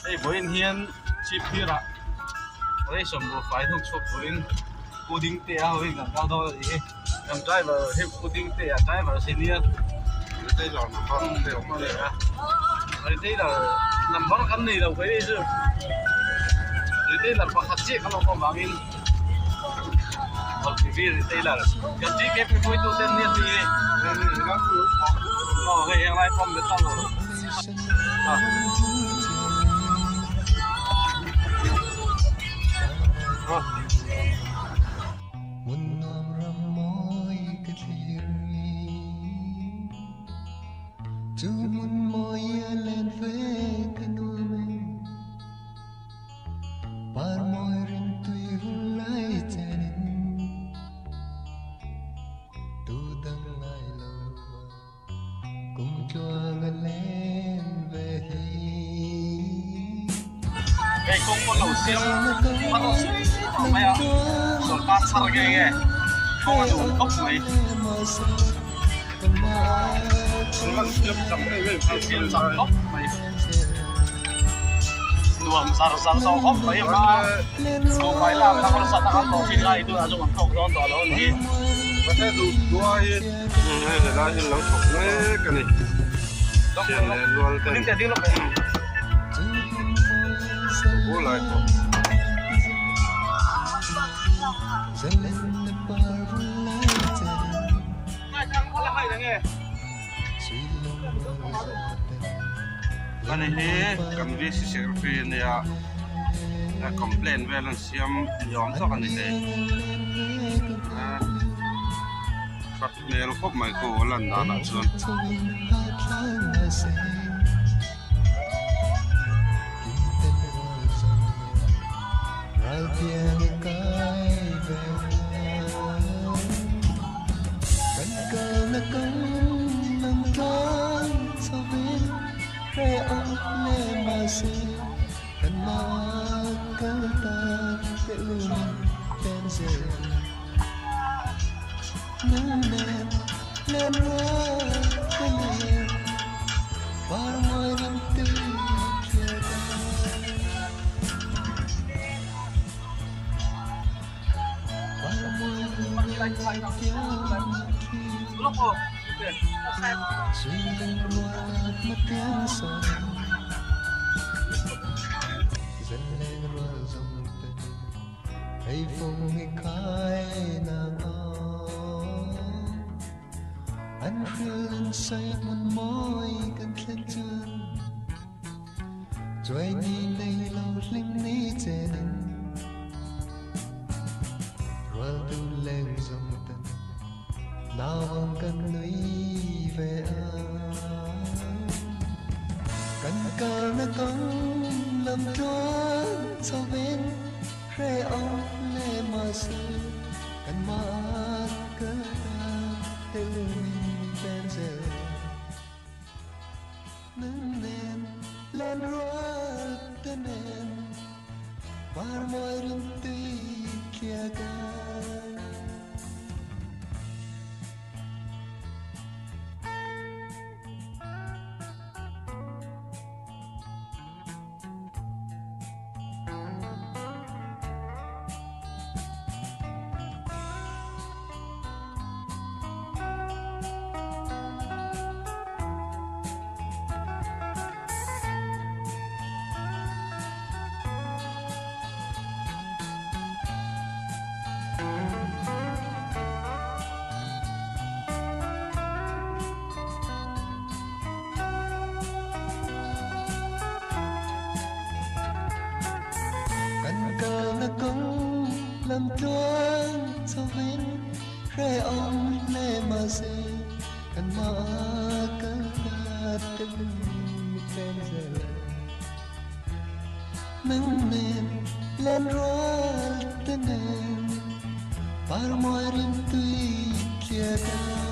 Hey, boy, hiền chip here à? Đây sầm bộ phái thông số boy, coding tệ à, boy, ngắm cao thôi gì? Làm driver, hết coding tệ à, driver senior. Đây là nằm bắn đều mà đấy à? Đây là nằm bắn khăn này đâu cái gì chứ? Đây là bắt hạt chiếc kalau kau bangun. Kalau TV đây là cái chiếc cái phôi tu tên niên gì? Cái yang lain pom betul loh. Kung mo lo siya, ano maya so pasar gaya kung ano kop may kung siya film sa kop may luang sar-sar sa kop may ma so may lang ako sa takan to sila itu na yung kop doon to doon hi kasi dua hi dahil lang kop na kani siya luang tan din din lo lại có cái này he cầm vi sĩ phi này à là complain về lần xem nhóm cho cái này phát mail khóc mày cô lần đó là luôn anh khuyên say một môi cần khen chân rồi nhìn đây lâu linh ní trên rồi tu lên dòng tình nào bằng cần núi về cần cờ nó công làm trốn sau bên rê ông lê mà sư cần mà cơ tự bên giờ nâng lên ruột tên em và môi rừng tươi kia ca làm tuan sau bên rê ông lê mà dê cần mà cần tình tên giờ nâng nền lên ruột tên em par môi rin tươi kia ca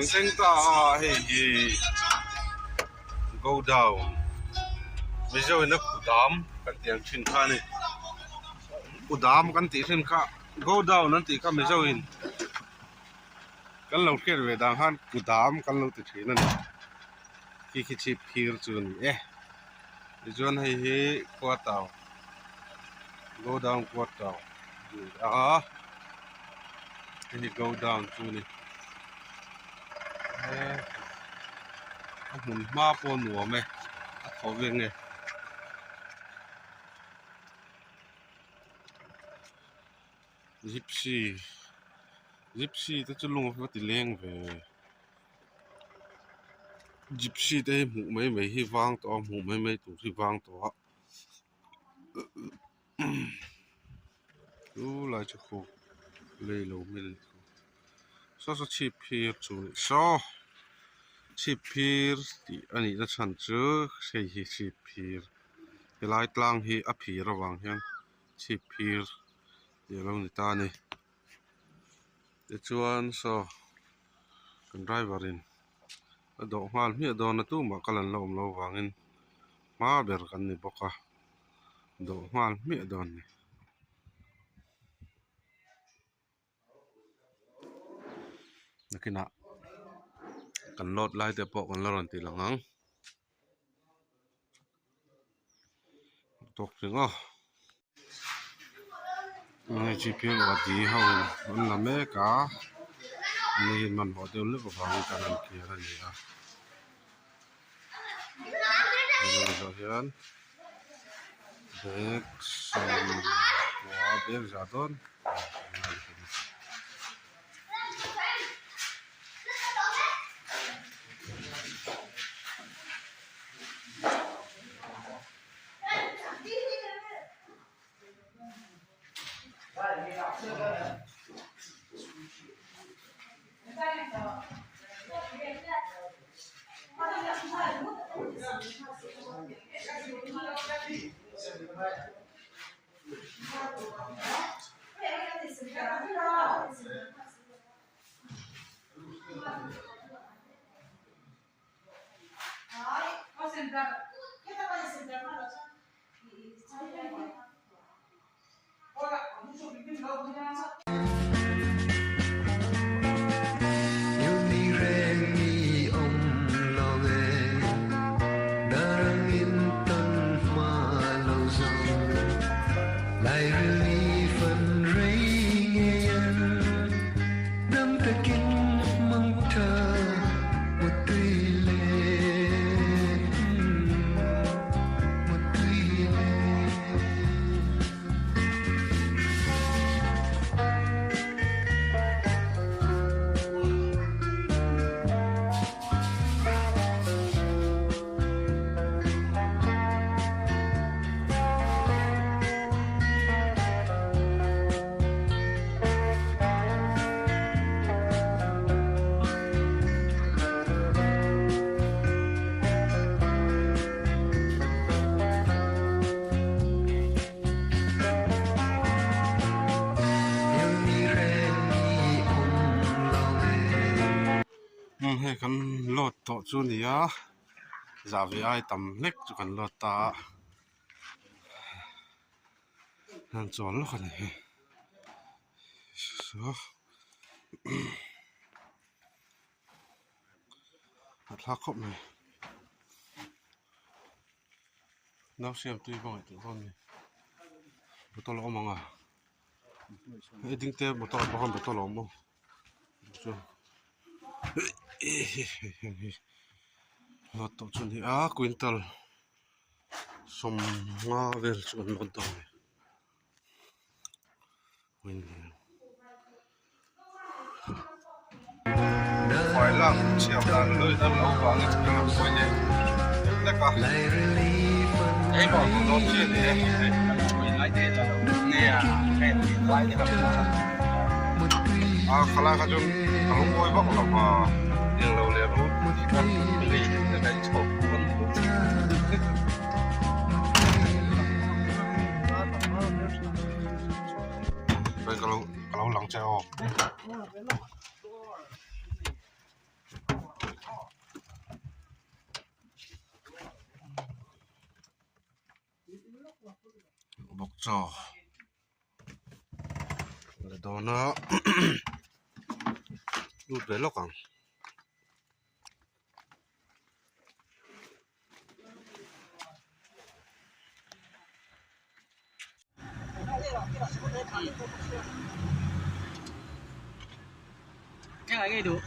chẳng sinh ta hey go down bây giờ nó cụ đám cái tiếng trên kha này cụ đám cái tiếng trên kha go down nó tiếng kha bây giờ in cái lâu kia về đàng han cụ đám cái lâu tiếng trên này khi chip here chun bây giờ hay qua tàu go down qua tàu thì go down chun này mình ma po nùa mày khó viên này gypsy tôi cho luôn phải tìm lên về gypsy đây mũ mấy hy vang to mũ mấy tụ hy vang to lu lại cho khô lấy lâu mình so chip here chú so chip here thì anh ấy đã sản xuất xây chip here cái lại lang hi áp here vàng hen chip here để lâu người ta này để chuan so cần driver in độ hoan mi do na tu mà cái lần lâu vàng in má ber kan ni boka độ hoan mi do này nakina kan lot lai te po kan loron ti langang tok ringo ngay chi phiền và tí hậu vẫn là mẹ cá nên mình bỏ tiêu nước vào cái lần kia là gì à rồi hiện để xong quá biết ra tốt hay kan lot to chu ni a za vi ai tam lek chu kan lot ta han chol lo kan he so at la khop này nào xem tùy vào cái con này bút to lo mong à cái đinh tép bút to lo con bút to lo mong lo to chun hi a quintal som nga vel chun lo to win phải làm chiều đàn lưỡi đâm lâu vào cái chừng nào coi nhé đấy cả cái bọn nó chia thì mình lấy tiền là nghe hẹn lại thì khá là cái chung không ngồi bóc là mà nhưng lâu liền luôn thì con đi từ cái chỗ con bây giờ lâu lòng treo 먹자. 근데 너나 lut về lóc à? Cái này nghe được.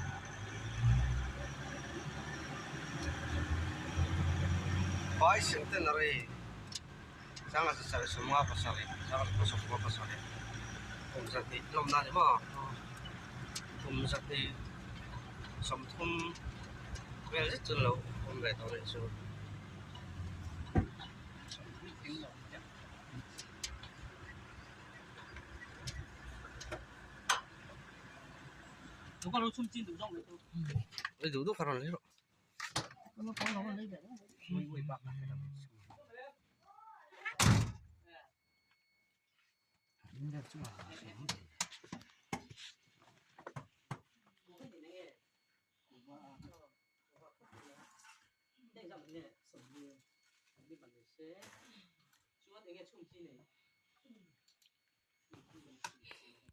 Pai sente na re. Sangat sesare semua pasal ini. Sangat masuk semua pasal ini. Kumsati lom na ma. Kumsati samthum về rất chân lâu. Hôm về tao lại xuống. Đúng con nó chung chín đủ rong đấy thôi. Lấy đủ thuốc lấy rồi. Nó có nó lấy về. Mười bạc này. Ini cuma. Đây là vấn đề sầm đi bằng xe. Chú anh nghe chung chi này.